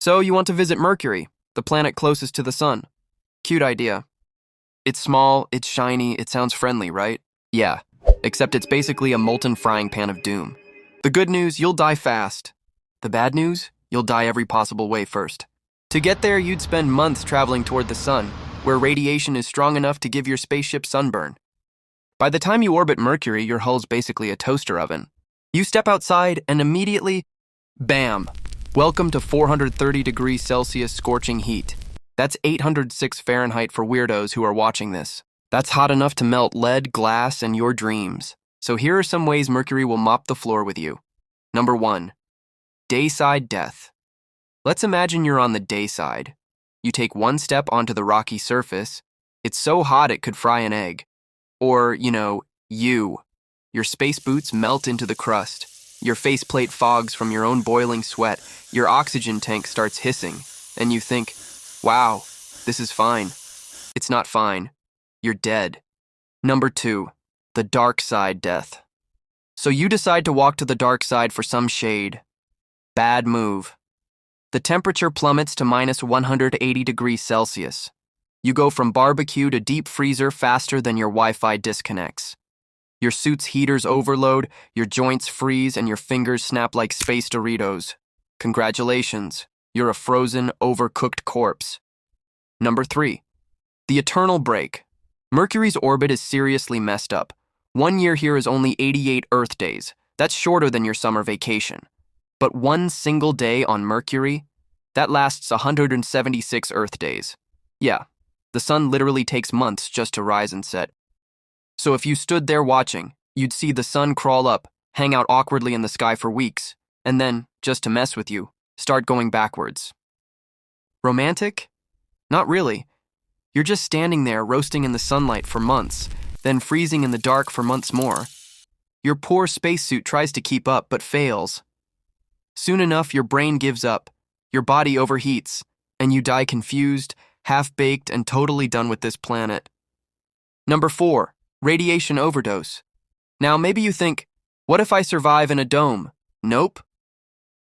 So you want to visit Mercury, the planet closest to the sun. Cute idea. It's small, it's shiny, it sounds friendly, right? Yeah, except it's basically a molten frying pan of doom. The good news, you'll die fast. The bad news, you'll die every possible way first. To get there, you'd spend months traveling toward the sun, where radiation is strong enough to give your spaceship sunburn. By the time you orbit Mercury, your hull's basically a toaster oven. You step outside and immediately, bam! Welcome to 430 degrees Celsius scorching heat. That's 806 Fahrenheit for weirdos who are watching this. That's hot enough to melt lead, glass, and your dreams. So here are some ways Mercury will mop the floor with you. Number 1. Dayside death. Let's imagine you're on the dayside. You take one step onto the rocky surface. It's so hot it could fry an egg. Or, your space boots melt into the crust. Your faceplate fogs from your own boiling sweat. Your oxygen tank starts hissing. And you think, wow, this is fine. It's not fine. You're dead. Number 2. The dark side death. So you decide to walk to the dark side for some shade. Bad move. The temperature plummets to minus 180 degrees Celsius. You go from barbecue to deep freezer faster than your Wi-Fi disconnects. Your suit's heaters overload, your joints freeze, and your fingers snap like space Doritos. Congratulations, you're a frozen, overcooked corpse. Number 3. The eternal break. Mercury's orbit is seriously messed up. 1 year here is only 88 Earth days. That's shorter than your summer vacation. But one single day on Mercury, that lasts 176 Earth days. Yeah, the sun literally takes months just to rise and set. So if you stood there watching, you'd see the sun crawl up, hang out awkwardly in the sky for weeks, and then, just to mess with you, start going backwards. Romantic? Not really. You're just standing there roasting in the sunlight for months, then freezing in the dark for months more. Your poor spacesuit tries to keep up but fails. Soon enough, your brain gives up, your body overheats, and you die confused, half-baked, and totally done with this planet. Number 4. Radiation overdose. Now, maybe you think, what if I survive in a dome? Nope.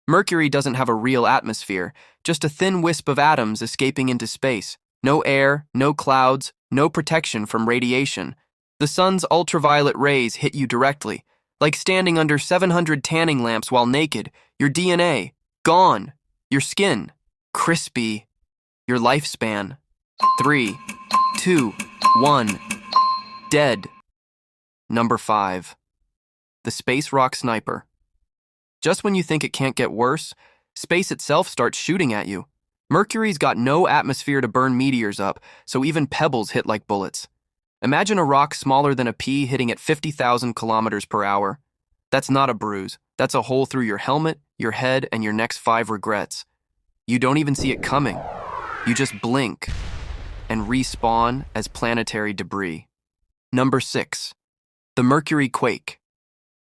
Mercury doesn't have a real atmosphere, just a thin wisp of atoms escaping into space. No air, no clouds, no protection from radiation. The sun's ultraviolet rays hit you directly, like standing under 700 tanning lamps while naked. Your DNA, gone. Your skin, crispy. Your lifespan, 3, 2, 1, dead. Number 5. The space rock sniper. Just when you think it can't get worse, space itself starts shooting at you. Mercury's got no atmosphere to burn meteors up, so even pebbles hit like bullets. Imagine a rock smaller than a pea hitting at 50,000 kilometers per hour. That's not a bruise. That's a hole through your helmet, your head, and your next 5 regrets. You don't even see it coming. You just blink and respawn as planetary debris. Number 6. The Mercury-quake.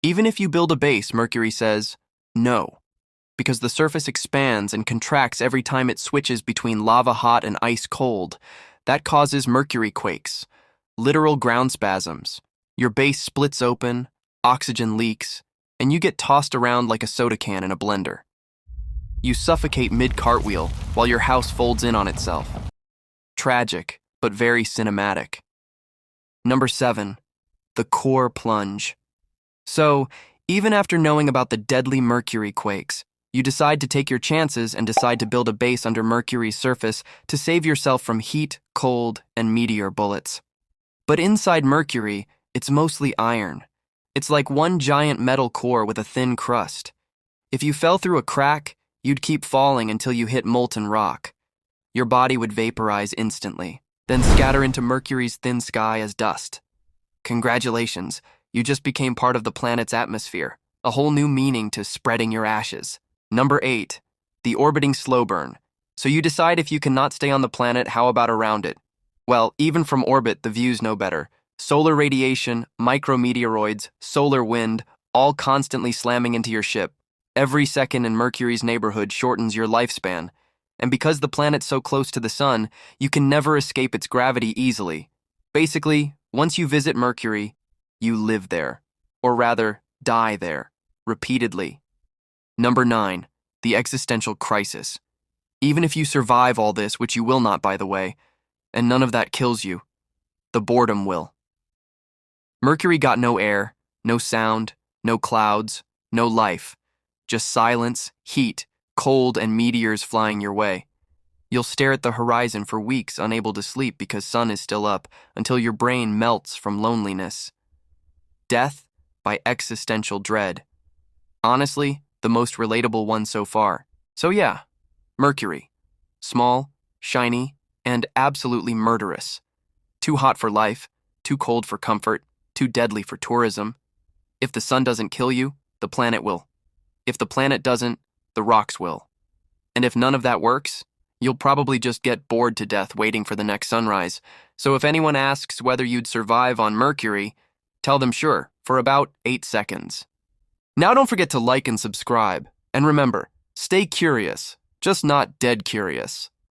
Even if you build a base, Mercury says, no, because the surface expands and contracts every time it switches between lava hot and ice cold. That causes Mercury-quakes, literal ground spasms. Your base splits open, oxygen leaks, and you get tossed around like a soda can in a blender. You suffocate mid-cartwheel while your house folds in on itself. Tragic, but very cinematic. Number 7. The core plunge. So, even after knowing about the deadly Mercury-quakes, you decide to take your chances and decide to build a base under Mercury's surface to save yourself from heat, cold, and meteor bullets. But inside Mercury, it's mostly iron. It's like one giant metal core with a thin crust. If you fell through a crack, you'd keep falling until you hit molten rock. Your body would vaporize instantly, then scatter into Mercury's thin sky as dust. Congratulations, you just became part of the planet's atmosphere, a whole new meaning to spreading your ashes. Number 8. The orbiting slow burn. So you decide if you cannot stay on the planet, how about around it? Well, even from orbit, the view's no better. Solar radiation, micro-meteoroids, solar wind, all constantly slamming into your ship. Every second in Mercury's neighborhood shortens your lifespan, and because the planet's so close to the sun, you can never escape its gravity easily. Basically, once you visit Mercury, you live there, or rather, die there, repeatedly. Number 9. The existential crisis. Even if you survive all this, which you will not, by the way, and none of that kills you, the boredom will. Mercury got no air, no sound, no clouds, no life, just silence, heat, cold, and meteors flying your way. You'll stare at the horizon for weeks, unable to sleep because sun is still up, until your brain melts from loneliness. Death by existential dread. Honestly, the most relatable one so far. So yeah, Mercury. Small, shiny, and absolutely murderous. Too hot for life, too cold for comfort, too deadly for tourism. If the sun doesn't kill you, the planet will. If the planet doesn't, the rocks will. And if none of that works, you'll probably just get bored to death waiting for the next sunrise. So if anyone asks whether you'd survive on Mercury, tell them sure, for about 8 seconds. Now don't forget to like and subscribe. And remember, stay curious, just not dead curious.